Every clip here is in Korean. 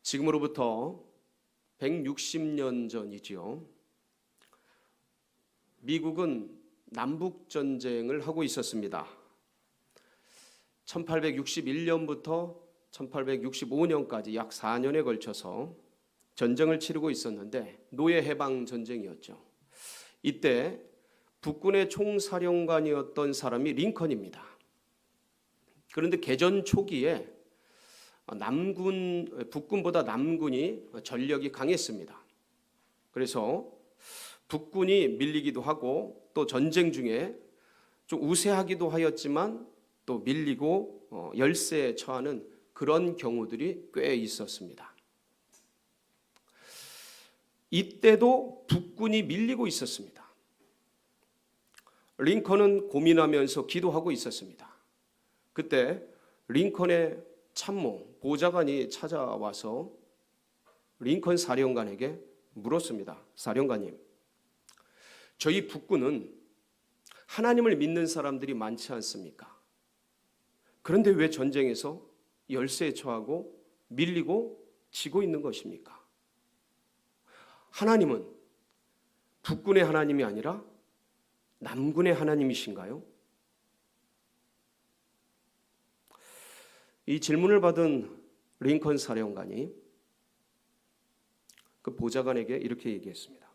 지금으로부터 160년 전이지요. 미국은 남북전쟁을 하고 있었습니다. 1861년부터 1865년까지 약 4년에 걸쳐서 전쟁을 치르고 있었는데 노예해방전쟁이었죠. 이때 북군의 총사령관이었던 사람이 링컨입니다. 그런데 개전 초기에 북군보다 남군이 전력이 강했습니다. 그래서 북군이 밀리기도 하고 또 전쟁 중에 좀 우세하기도 하였지만 또 밀리고 열세에 처하는 그런 경우들이 꽤 있었습니다. 이때도 북군이 밀리고 있었습니다. 링컨은 고민하면서 기도하고 있었습니다. 그때 링컨의 참모, 보좌관이 찾아와서 링컨 사령관에게 물었습니다. 사령관님, 저희 북군은 하나님을 믿는 사람들이 많지 않습니까? 그런데 왜 전쟁에서 열세에 처하고 밀리고 지고 있는 것입니까? 하나님은 북군의 하나님이 아니라 남군의 하나님이신가요? 이 질문을 받은 링컨 사령관이 그 보좌관에게 이렇게 얘기했습니다.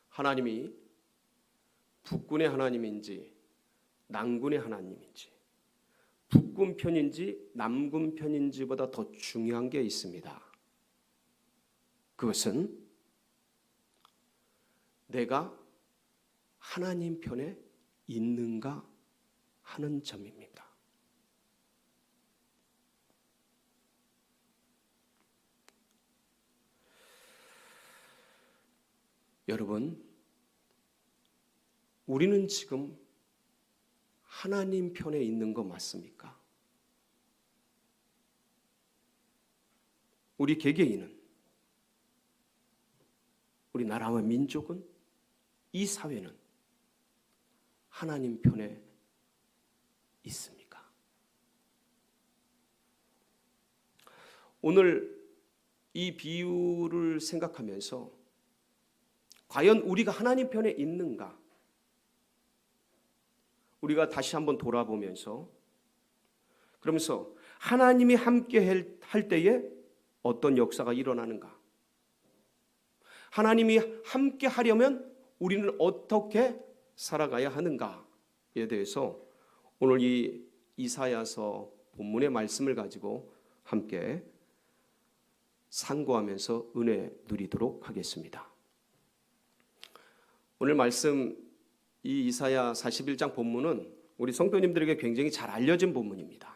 하나님이 북군의 하나님인지 남군의 하나님인지 북군 편인지 남군 편인지보다 더 중요한 게 있습니다. 그것은 내가 하나님 편에 있는가 하는 점입니다. 여러분, 우리는 지금 하나님 편에 있는 거 맞습니까? 우리 개개인은, 우리 나라와 민족은, 이 사회는 하나님 편에 있습니까? 오늘 이 비유를 생각하면서 과연 우리가 하나님 편에 있는가? 우리가 다시 한번 돌아보면서 그러면서 하나님이 함께 할 때에 어떤 역사가 일어나는가? 하나님이 함께 하려면 우리는 어떻게 살아가야 하는가에 대해서 오늘 이 이사야서 본문의 말씀을 가지고 함께 상고하면서 은혜 누리도록 하겠습니다. 오늘 말씀 이 이사야 41장 본문은 우리 성도님들에게 굉장히 잘 알려진 본문입니다.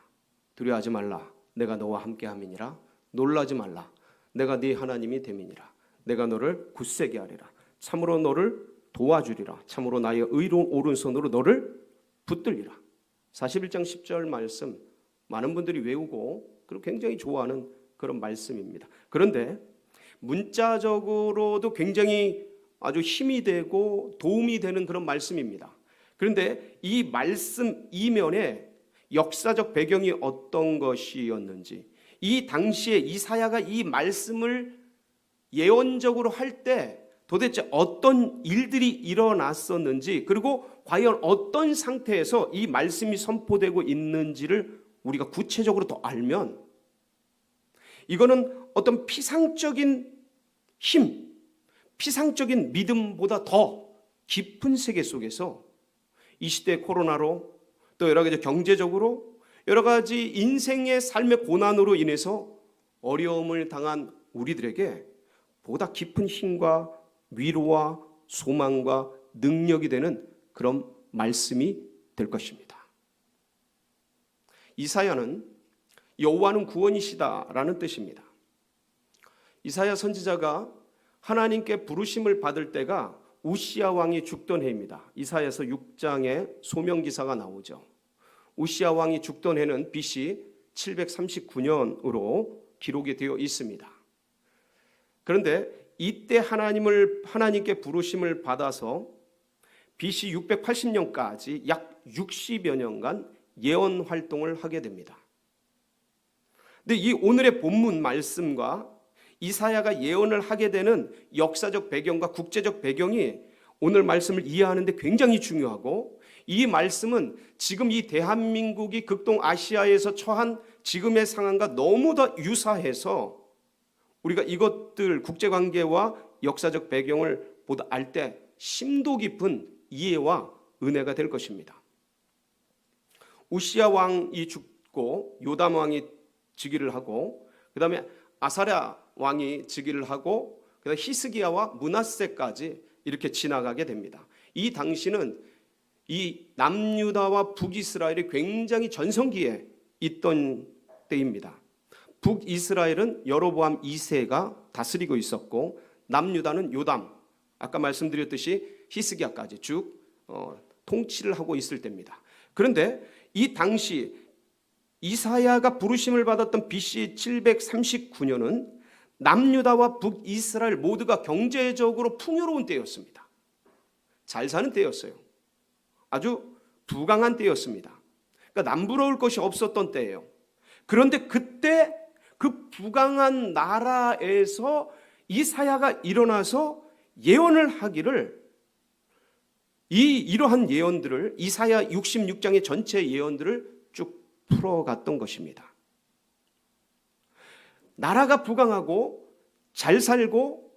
두려워하지 말라. 내가 너와 함께함이니라. 놀라지 말라. 내가 네 하나님이 됨이니라. 내가 너를 굳세게 하리라. 참으로 너를 도와주리라. 참으로 나의 의로운 오른손으로 너를 붙들리라. 41장 10절 말씀 많은 분들이 외우고 그리고 굉장히 좋아하는 그런 말씀입니다. 그런데 문자적으로도 굉장히 아주 힘이 되고 도움이 되는 그런 말씀입니다. 그런데 이 말씀 이면에 역사적 배경이 어떤 것이었는지, 이 당시에 이사야가 이 말씀을 예언적으로 할 때 도대체 어떤 일들이 일어났었는지, 그리고 과연 어떤 상태에서 이 말씀이 선포되고 있는지를 우리가 구체적으로 더 알면 이거는 어떤 피상적인 힘, 피상적인 믿음보다 더 깊은 세계 속에서 이 시대 코로나로 또 여러 가지 경제적으로 여러 가지 인생의 삶의 고난으로 인해서 어려움을 당한 우리들에게 보다 깊은 힘과 위로와 소망과 능력이 되는 그런 말씀이 될 것입니다. 이사야는 여호와는 구원이시다라는 뜻입니다. 이사야 선지자가 하나님께 부르심을 받을 때가 우시야 왕이 죽던 해입니다. 이사야서 6장에 소명기사가 나오죠. 우시야 왕이 죽던 해는 BC 739년으로 기록이 되어 있습니다. 그런데 이때 하나님께 부르심을 받아서 BC 680년까지 약 60여 년간 예언 활동을 하게 됩니다. 근데 이 오늘의 본문 말씀과 이사야가 예언을 하게 되는 역사적 배경과 국제적 배경이 오늘 말씀을 이해하는 데 굉장히 중요하고, 이 말씀은 지금 이 대한민국이 극동 아시아에서 처한 지금의 상황과 너무 더 유사해서 우리가 이것들 국제관계와 역사적 배경을 보다 알 때 심도 깊은 이해와 은혜가 될 것입니다. 우시야 왕이 죽고 요담 왕이 즉위를 하고, 그 다음에 아사랴 왕이 즉위를 하고, 그 다음에 히스기야와 므낫세까지 이렇게 지나가게 됩니다. 이 당시는 이 남유다와 북이스라엘이 굉장히 전성기에 있던 때입니다. 북이스라엘은 여로보암 2세가 다스리고 있었고, 남유다는 요담, 아까 말씀드렸듯이 히스기야까지 쭉 통치를 하고 있을 때입니다. 그런데 이 당시 이사야가 부르심을 받았던 BC 739년은 남유다와 북이스라엘 모두가 경제적으로 풍요로운 때였습니다. 잘 사는 때였어요. 아주 부강한 때였습니다. 그러니까 남부러울 것이 없었던 때예요. 그런데 그때 그 부강한 나라에서 이사야가 일어나서 예언을 하기를, 이러한 예언들을 이사야 66장의 전체 예언들을 쭉 풀어갔던 것입니다. 나라가 부강하고 잘 살고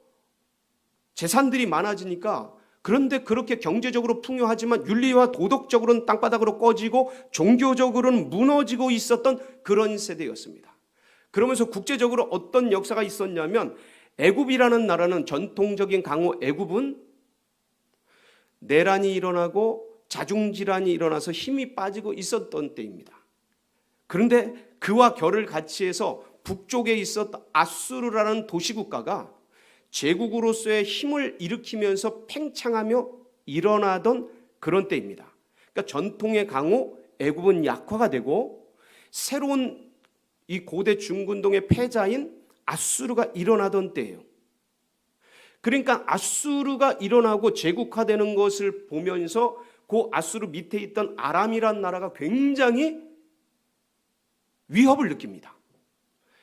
재산들이 많아지니까, 그런데 그렇게 경제적으로 풍요하지만 윤리와 도덕적으로는 땅바닥으로 꺼지고 종교적으로는 무너지고 있었던 그런 세대였습니다. 그러면서 국제적으로 어떤 역사가 있었냐면, 애굽이라는 나라는, 전통적인 강호 애굽은 내란이 일어나고 자중질환이 일어나서 힘이 빠지고 있었던 때입니다. 그런데 그와 결을 같이 해서 북쪽에 있었던 아수르라는 도시국가가 제국으로서의 힘을 일으키면서 팽창하며 일어나던 그런 때입니다. 그러니까 전통의 강호 애굽은 약화가 되고, 새로운 이 고대 중근동의 패자인 아수르가 일어나던 때예요. 그러니까 아수르가 일어나고 제국화되는 것을 보면서 그 아수르 밑에 있던 아람이란 나라가 굉장히 위협을 느낍니다.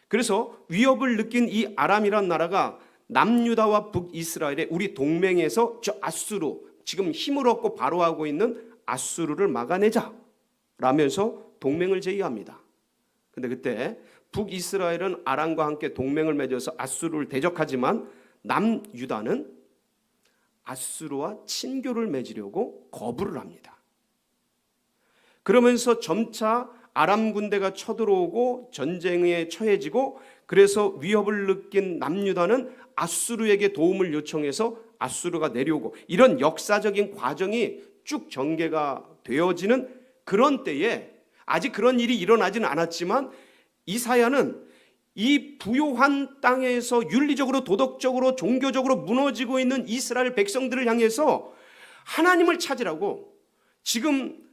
그래서 위협을 느낀 이 아람이란 나라가 남유다와 북이스라엘의 우리 동맹에서 저 아수르, 지금 힘을 얻고 바로하고 있는 아수르를 막아내자 라면서 동맹을 제의합니다. 근데 그때 북이스라엘은 아람과 함께 동맹을 맺어서 아수르를 대적하지만, 남유다는 아수르와 친교를 맺으려고 거부를 합니다. 그러면서 점차 아람 군대가 쳐들어오고 전쟁에 처해지고, 그래서 위협을 느낀 남유다는 아수르에게 도움을 요청해서 아수르가 내려오고, 이런 역사적인 과정이 쭉 전개가 되어지는 그런 때에, 아직 그런 일이 일어나지는 않았지만 이사야는 이 부요한 땅에서 윤리적으로 도덕적으로 종교적으로 무너지고 있는 이스라엘 백성들을 향해서 하나님을 찾으라고, 지금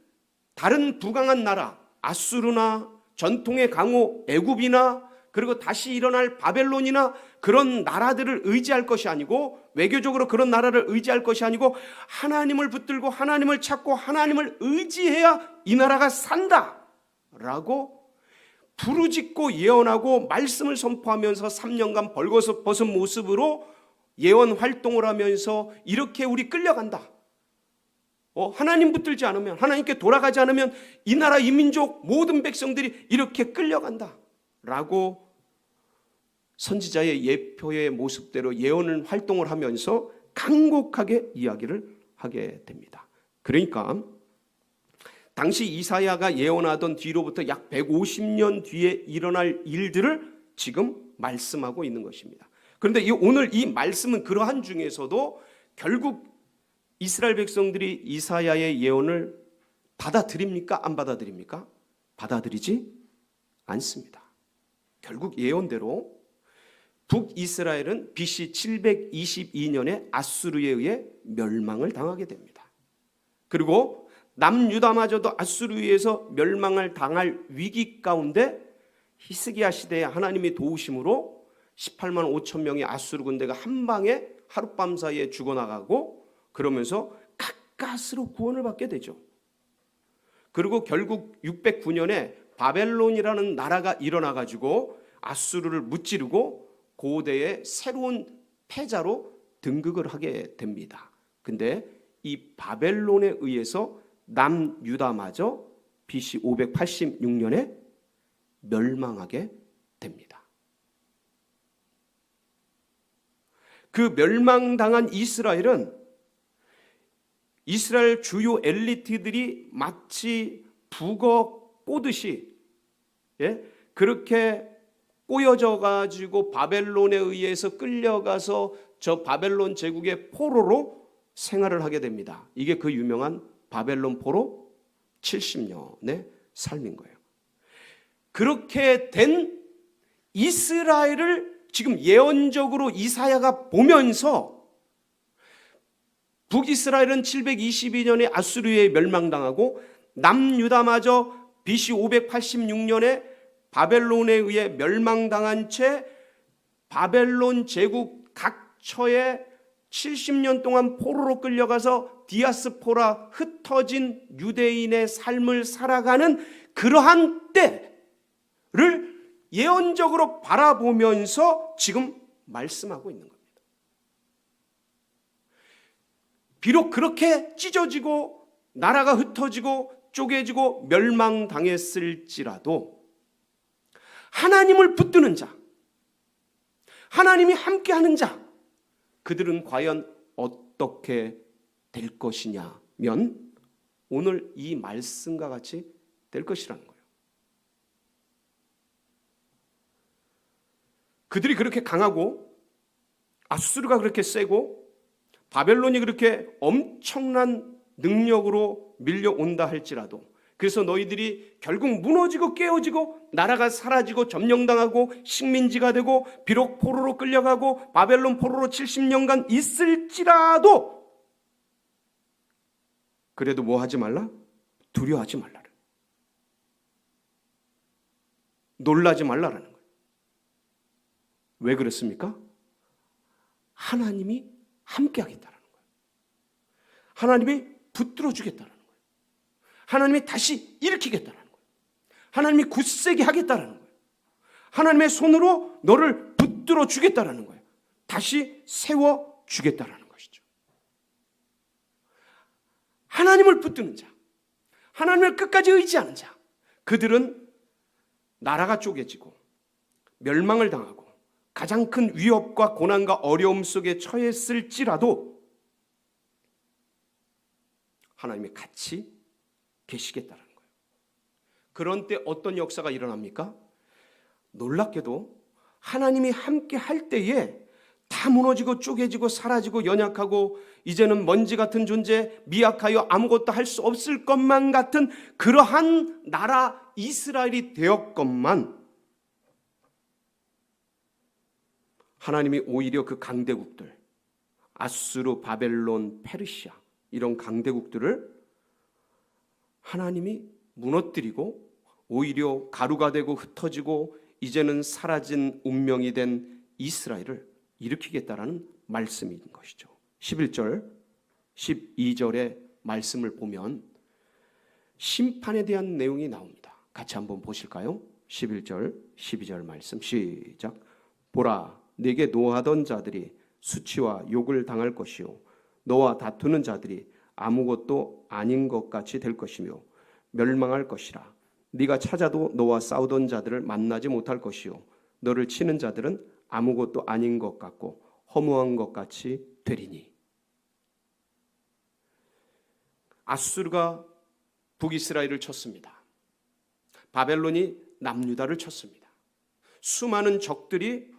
다른 부강한 나라 아수르나 전통의 강호 애굽이나 그리고 다시 일어날 바벨론이나 그런 나라들을 의지할 것이 아니고, 외교적으로 그런 나라를 의지할 것이 아니고, 하나님을 붙들고 하나님을 찾고 하나님을 의지해야 이 나라가 산다라고 부르짖고 예언하고 말씀을 선포하면서 3년간 벌거벗은 모습으로 예언 활동을 하면서, 이렇게 우리 끌려간다. 하나님 붙들지 않으면, 하나님께 돌아가지 않으면 이 나라 이 민족 모든 백성들이 이렇게 끌려간다 라고 선지자의 예표의 모습대로 예언을 활동을 하면서 간곡하게 이야기를 하게 됩니다. 그러니까 당시 이사야가 예언하던 뒤로부터 약 150년 뒤에 일어날 일들을 지금 말씀하고 있는 것입니다. 그런데 오늘 이 말씀은 그러한 중에서도 결국 이스라엘 백성들이 이사야의 예언을 받아들입니까? 안 받아들입니까? 받아들이지 않습니다. 결국 예언대로 북이스라엘은 BC 722년에 아수르에 의해 멸망을 당하게 됩니다. 그리고 남유다마저도 아수르에 의해서 멸망을 당할 위기 가운데 히스기야 시대에 하나님이 도우심으로 18만 5천 명의 아수르 군대가 한 방에 하룻밤 사이에 죽어나가고, 그러면서 가까스로 구원을 받게 되죠. 그리고 결국 609년에 바벨론이라는 나라가 일어나가지고 아수르를 무찌르고 고대의 새로운 패자로 등극을 하게 됩니다. 근데 이 바벨론에 의해서 남유다마저 BC 586년에 멸망하게 됩니다. 그 멸망당한 이스라엘은 이스라엘 주요 엘리트들이 마치 북어 꼬듯이 그렇게 꼬여져 가지고 바벨론에 의해서 끌려가서 저 바벨론 제국의 포로로 생활을 하게 됩니다. 이게 그 유명한 바벨론 포로 70년의 삶인 거예요. 그렇게 된 이스라엘을 지금 예언적으로 이사야가 보면서 북이스라엘은 722년에 아수르에 멸망당하고 남유다마저 BC 586년에 바벨론에 의해 멸망당한 채 바벨론 제국 각처에 70년 동안 포로로 끌려가서 디아스포라 흩어진 유대인의 삶을 살아가는 그러한 때를 예언적으로 바라보면서 지금 말씀하고 있는 겁니다. 비록 그렇게 찢어지고 나라가 흩어지고 쪼개지고 멸망당했을지라도 하나님을 붙드는 자, 하나님이 함께하는 자, 그들은 과연 어떻게 될 것이냐면 오늘 이 말씀과 같이 될 것이라는 거예요. 그들이 그렇게 강하고 아수르가 그렇게 세고 바벨론이 그렇게 엄청난 능력으로 밀려온다 할지라도, 그래서 너희들이 결국 무너지고 깨어지고 나라가 사라지고 점령당하고 식민지가 되고 비록 포로로 끌려가고 바벨론 포로로 70년간 있을지라도 그래도 뭐 하지 말라? 두려워하지 말라. 놀라지 말라라는 거예요. 왜 그렇습니까? 하나님이 함께 하겠다라는 거예요. 하나님이 붙들어 주겠다라는 거예요. 하나님이 다시 일으키겠다라는 거예요. 하나님이 굳세게 하겠다라는 거예요. 하나님의 손으로 너를 붙들어 주겠다라는 거예요. 다시 세워 주겠다라는 것이죠. 하나님을 붙드는 자, 하나님을 끝까지 의지하는 자, 그들은 나라가 쪼개지고 멸망을 당하고 가장 큰 위협과 고난과 어려움 속에 처했을지라도 하나님이 같이 계시겠다는 거예요. 그런 때 어떤 역사가 일어납니까? 놀랍게도 하나님이 함께 할 때에 다 무너지고 쪼개지고 사라지고 연약하고 이제는 먼지 같은 존재, 미약하여 아무것도 할 수 없을 것만 같은 그러한 나라 이스라엘이 되었건만 하나님이 오히려 그 강대국들, 아수르, 바벨론, 페르시아 이런 강대국들을 하나님이 무너뜨리고 오히려 가루가 되고 흩어지고 이제는 사라진 운명이 된 이스라엘을 일으키겠다라는 말씀인 것이죠. 11절, 12절의 말씀을 보면 심판에 대한 내용이 나옵니다. 같이 한번 보실까요? 11절, 12절 말씀 시작. 보라, 네게 노하던 자들이 수치와 욕을 당할 것이요 너와 다투는 자들이 아무것도 아닌 것 같이 될 것이며 멸망할 것이라. 네가 찾아도 너와 싸우던 자들을 만나지 못할 것이요 너를 치는 자들은 아무것도 아닌 것 같고 허무한 것 같이 되리니. 아수르가 북이스라엘을 쳤습니다. 바벨론이 남유다를 쳤습니다. 수많은 적들이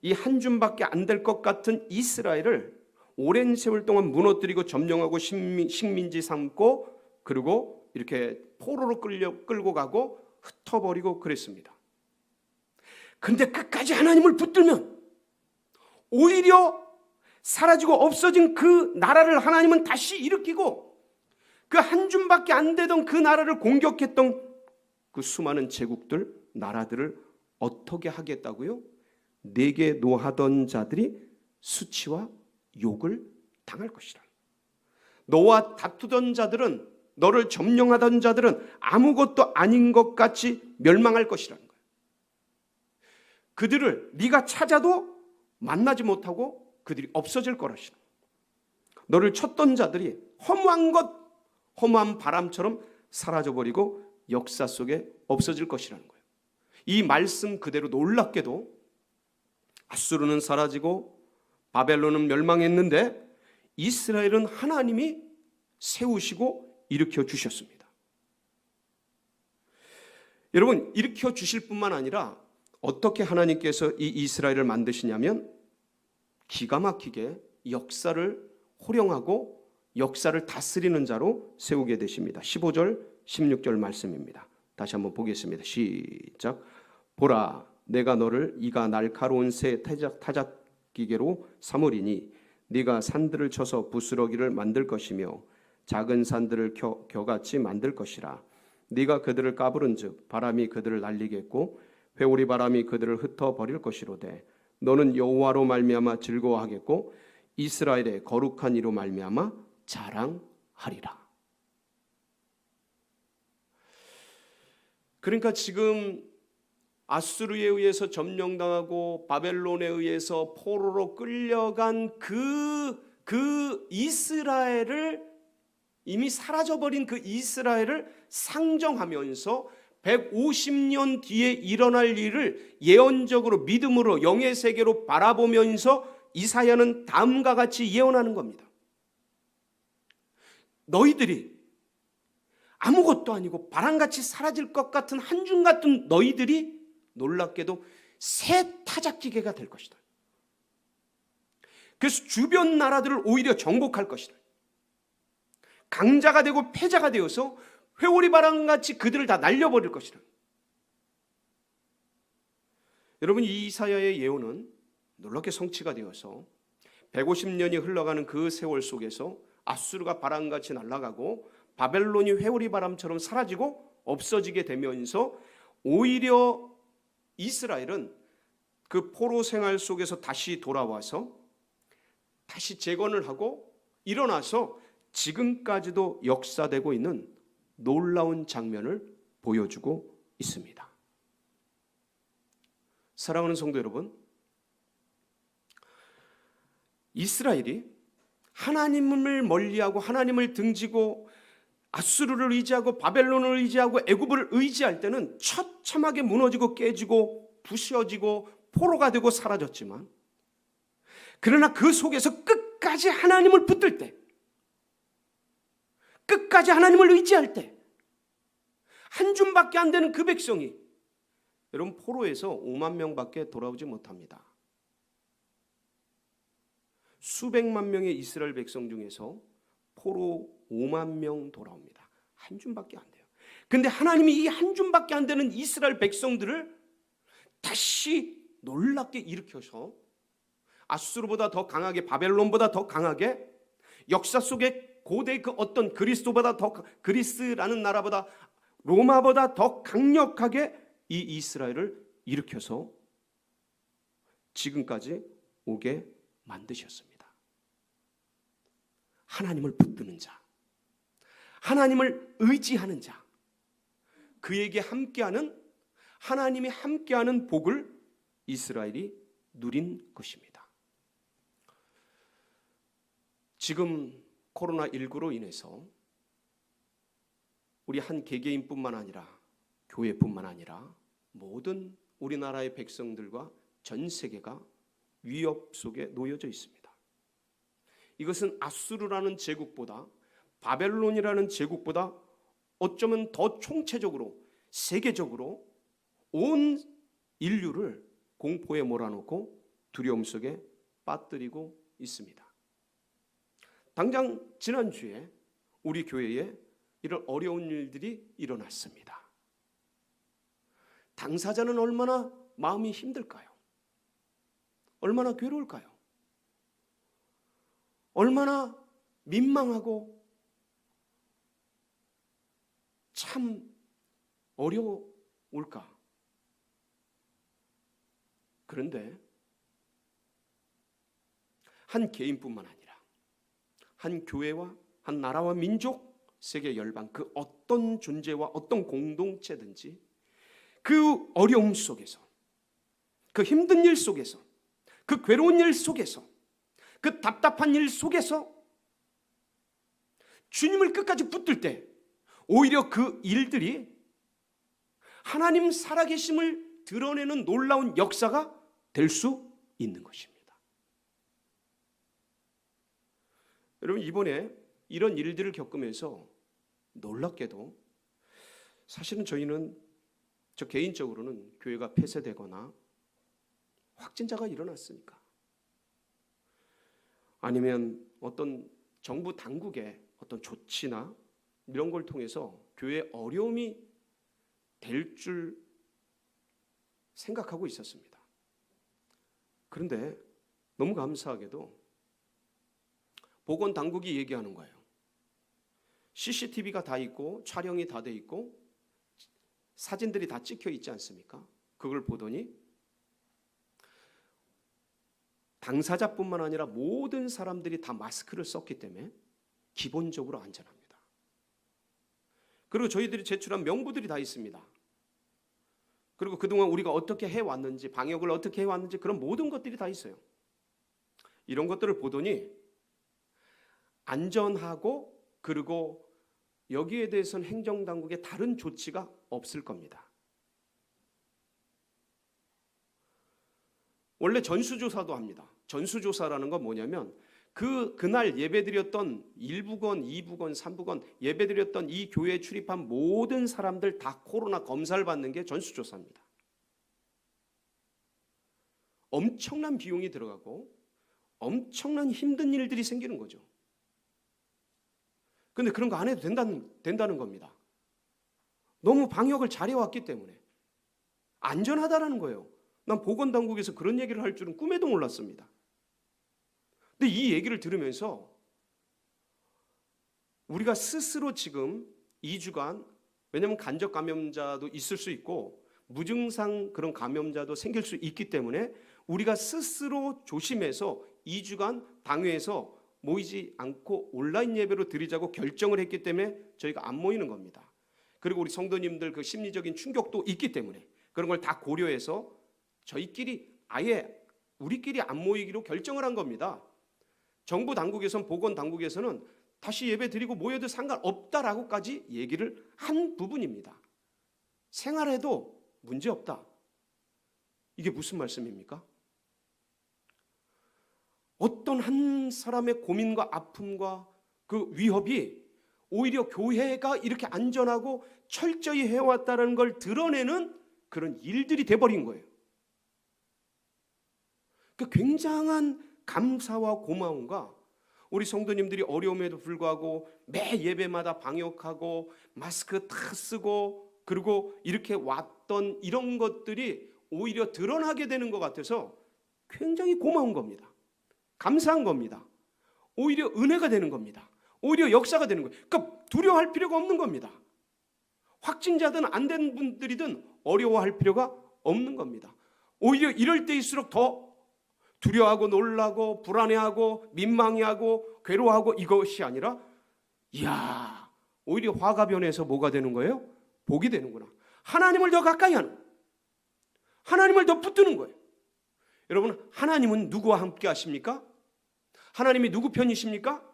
이 한 줌밖에 안 될 것 같은 이스라엘을 오랜 세월 동안 무너뜨리고 점령하고 식민지 삼고 그리고 이렇게 포로로 끌고 가고 흩어버리고 그랬습니다. 그런데 끝까지 하나님을 붙들면 오히려 사라지고 없어진 그 나라를 하나님은 다시 일으키고 그 한 줌밖에 안 되던 그 나라를 공격했던 그 수많은 제국들, 나라들을 어떻게 하겠다고요? 내게 노하던 자들이 수치와 욕을 당할 것이라. 너와 다투던 자들은, 너를 점령하던 자들은 아무것도 아닌 것 같이 멸망할 것이라는 거예요. 그들을 네가 찾아도 만나지 못하고 그들이 없어질 거라시라. 너를 쳤던 자들이 허무한 바람처럼 사라져버리고 역사 속에 없어질 것이라는 거예요. 이 말씀 그대로 놀랍게도 아수르는 사라지고 바벨론은 멸망했는데 이스라엘은 하나님이 세우시고 일으켜 주셨습니다. 여러분, 일으켜 주실 뿐만 아니라 어떻게 하나님께서 이 이스라엘을 만드시냐면 기가 막히게 역사를 호령하고 역사를 다스리는 자로 세우게 되십니다. 15절 16절 말씀입니다. 다시 한번 보겠습니다. 시작. 보라, 내가 너를 이가 날카로운 새 타작기계로 삼으리니 네가 산들을 쳐서 부스러기를 만들 것이며 작은 산들을 겨같이 만들 것이라. 네가 그들을 까부른즉 바람이 그들을 날리겠고 회오리 바람이 그들을 흩어버릴 것이로되 너는 여호와로 말미암아 즐거워하겠고 이스라엘의 거룩한 이로 말미암아 자랑하리라. 그러니까 지금 아수르에 의해서 점령당하고 바벨론에 의해서 포로로 끌려간 그 이스라엘을, 이미 사라져버린 그 이스라엘을 상정하면서 150년 뒤에 일어날 일을 예언적으로 믿음으로 영의 세계로 바라보면서 이사야는 다음과 같이 예언하는 겁니다. 너희들이 아무것도 아니고 바람같이 사라질 것 같은 한줌 같은 너희들이 놀랍게도 새 타작기계가 될 것이다. 그래서 주변 나라들을 오히려 정복할 것이다. 강자가 되고 패자가 되어서 회오리 바람같이 그들을 다 날려버릴 것이다. 여러분, 이 이사야의 예언은 놀랍게 성취가 되어서 150년이 흘러가는 그 세월 속에서 아수르가 바람같이 날아가고 바벨론이 회오리 바람처럼 사라지고 없어지게 되면서 오히려 이스라엘은 그 포로 생활 속에서 다시 돌아와서 다시 재건을 하고 일어나서 지금까지도 역사되고 있는 놀라운 장면을 보여주고 있습니다. 사랑하는 성도 여러분, 이스라엘이 하나님을 멀리하고 하나님을 등지고 아수르를 의지하고 바벨론을 의지하고 애굽을 의지할 때는 처참하게 무너지고 깨지고 부셔지고 포로가 되고 사라졌지만, 그러나 그 속에서 끝까지 하나님을 붙들 때, 끝까지 하나님을 의지할 때 한 줌밖에 안 되는 그 백성이, 여러분, 포로에서 5만 명밖에 돌아오지 못합니다. 수백만 명의 이스라엘 백성 중에서 포로 5만 명 돌아옵니다. 한 줌밖에 안 돼요. 근데 하나님이 이 한 줌밖에 안 되는 이스라엘 백성들을 다시 놀랍게 일으켜서 아수르보다 더 강하게, 바벨론보다 더 강하게, 역사 속에 고대 그 어떤 그리스도보다 더, 그리스라는 나라보다, 로마보다 더 강력하게 이 이스라엘을 일으켜서 지금까지 오게 만드셨습니다. 하나님을 붙드는 자, 하나님을 의지하는 자, 그에게 함께하는, 하나님이 함께하는 복을 이스라엘이 누린 것입니다. 지금 코로나19로 인해서 우리 한 개개인뿐만 아니라 교회뿐만 아니라 모든 우리나라의 백성들과 전 세계가 위협 속에 놓여져 있습니다. 이것은 아수르라는 제국보다, 바벨론이라는 제국보다 어쩌면 더 총체적으로, 세계적으로 온 인류를 공포에 몰아넣고 두려움 속에 빠뜨리고 있습니다. 당장 지난주에 우리 교회에 이런 어려운 일들이 일어났습니다. 당사자는 얼마나 마음이 힘들까요? 얼마나 괴로울까요? 얼마나 민망하고 참 어려울까? 그런데 한 개인뿐만 아니라 한 교회와 한 나라와 민족, 세계 열방, 그 어떤 존재와 어떤 공동체든지 그 어려움 속에서, 그 힘든 일 속에서, 그 괴로운 일 속에서, 그 답답한 일 속에서 주님을 끝까지 붙들 때 오히려 그 일들이 하나님 살아계심을 드러내는 놀라운 역사가 될 수 있는 것입니다. 여러분, 이번에 이런 일들을 겪으면서 놀랍게도 사실은 저 개인적으로는 교회가 폐쇄되거나 확진자가 일어났으니까, 아니면 어떤 정부 당국의 어떤 조치나 이런 걸 통해서 교회에 어려움이 될 줄 생각하고 있었습니다. 그런데 너무 감사하게도 보건당국이 얘기하는 거예요. CCTV가 다 있고 촬영이 다 돼 있고 사진들이 다 찍혀 있지 않습니까? 그걸 보더니 당사자뿐만 아니라 모든 사람들이 다 마스크를 썼기 때문에 기본적으로 안전합니다. 그리고 저희들이 제출한 명부들이 다 있습니다. 그리고 그동안 우리가 어떻게 해왔는지, 방역을 어떻게 해왔는지 그런 모든 것들이 다 있어요. 이런 것들을 보더니 안전하고, 그리고 여기에 대해서는 행정당국의 다른 조치가 없을 겁니다. 원래 전수조사도 합니다. 전수조사라는 건 뭐냐면 그날 예배드렸던 1부건, 2부건, 3부건 예배드렸던 이 교회에 출입한 모든 사람들 다 코로나 검사를 받는 게 전수조사입니다. 엄청난 비용이 들어가고 엄청난 힘든 일들이 생기는 거죠. 그런데 그런 거 안 해도 된다는 겁니다. 너무 방역을 잘해왔기 때문에 안전하다라는 거예요. 난 보건당국에서 그런 얘기를 할 줄은 꿈에도 몰랐습니다. 근데 이 얘기를 들으면서 우리가 스스로 지금 2주간, 왜냐하면 간접 감염자도 있을 수 있고 무증상 그런 감염자도 생길 수 있기 때문에 우리가 스스로 조심해서 2주간 당회에서 모이지 않고 온라인 예배로 드리자고 결정을 했기 때문에 저희가 안 모이는 겁니다. 그리고 우리 성도님들 그 심리적인 충격도 있기 때문에 그런 걸 다 고려해서 저희끼리 아예 우리끼리 안 모이기로 결정을 한 겁니다. 정부 당국에서는, 보건 당국에서는 다시 예배 드리고 모여도 상관없다라고까지 얘기를 한 부분입니다. 생활해도 문제없다. 이게 무슨 말씀입니까? 어떤 한 사람의 고민과 아픔과 그 위협이 오히려 교회가 이렇게 안전하고 철저히 해왔다는 걸 드러내는 그런 일들이 돼버린 거예요. 그 굉장한 감사와 고마움과 우리 성도님들이 어려움에도 불구하고 매 예배마다 방역하고 마스크 다 쓰고 그리고 이렇게 왔던 이런 것들이 오히려 드러나게 되는 것 같아서 굉장히 고마운 겁니다. 감사한 겁니다. 오히려 은혜가 되는 겁니다. 오히려 역사가 되는 거예요. 그러니까 두려워할 필요가 없는 겁니다. 확진자든 안 된 분들이든 어려워할 필요가 없는 겁니다. 오히려 이럴 때일수록 더 두려워하고 놀라고 불안해하고 민망해하고 괴로워하고 이것이 아니라, 이야, 오히려 화가 변해서 뭐가 되는 거예요? 복이 되는구나. 하나님을 더 가까이 하는, 하나님을 더 붙드는 거예요. 여러분, 하나님은 누구와 함께 하십니까? 하나님이 누구 편이십니까?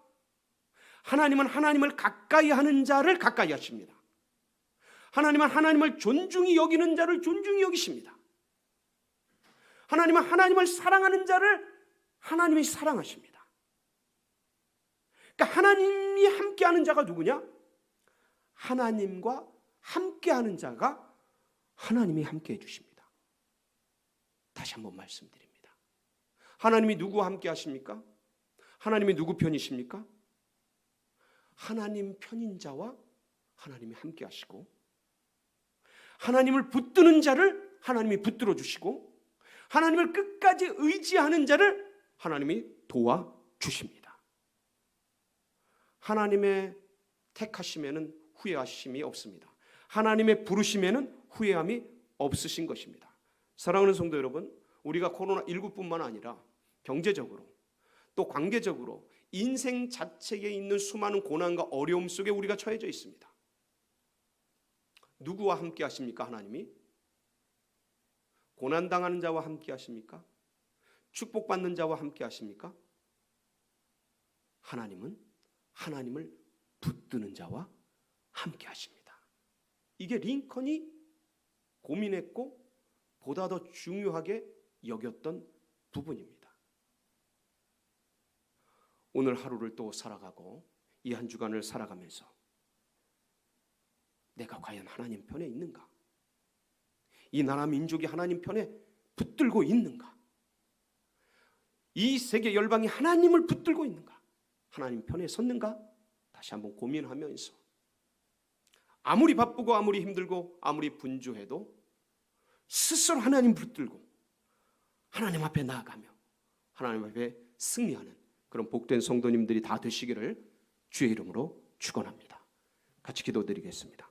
하나님은 하나님을 가까이 하는 자를 가까이 하십니다. 하나님은 하나님을 존중히 여기는 자를 존중히 여기십니다. 하나님은 하나님을 사랑하는 자를 하나님이 사랑하십니다. 그러니까 하나님이 함께하는 자가 누구냐? 하나님과 함께하는 자가 하나님이 함께해 주십니다. 다시 한번 말씀드립니다. 하나님이 누구와 함께 하십니까? 하나님이 누구 편이십니까? 하나님 편인 자와 하나님이 함께 하시고, 하나님을 붙드는 자를 하나님이 붙들어 주시고, 하나님을 끝까지 의지하는 자를 하나님이 도와주십니다. 하나님의 택하심에는 후회하심이 없습니다. 하나님의 부르심에는 후회함이 없으신 것입니다. 사랑하는 성도 여러분, 우리가 코로나19뿐만 아니라 경제적으로 또 관계적으로 인생 자체에 있는 수많은 고난과 어려움 속에 우리가 처해져 있습니다. 누구와 함께 하십니까? 하나님이 고난당하는 자와 함께 하십니까? 축복받는 자와 함께 하십니까? 하나님은 하나님을 붙드는 자와 함께 하십니다. 이게 링컨이 고민했고 보다 더 중요하게 여겼던 부분입니다. 오늘 하루를 또 살아가고 이 한 주간을 살아가면서 내가 과연 하나님 편에 있는가? 이 나라 민족이 하나님 편에 붙들고 있는가? 이 세계 열방이 하나님을 붙들고 있는가? 하나님 편에 섰는가? 다시 한번 고민하면서 아무리 바쁘고 아무리 힘들고 아무리 분주해도 스스로 하나님 붙들고 하나님 앞에 나아가며 하나님 앞에 승리하는 그런 복된 성도님들이 다 되시기를 주의 이름으로 축원합니다. 같이 기도드리겠습니다.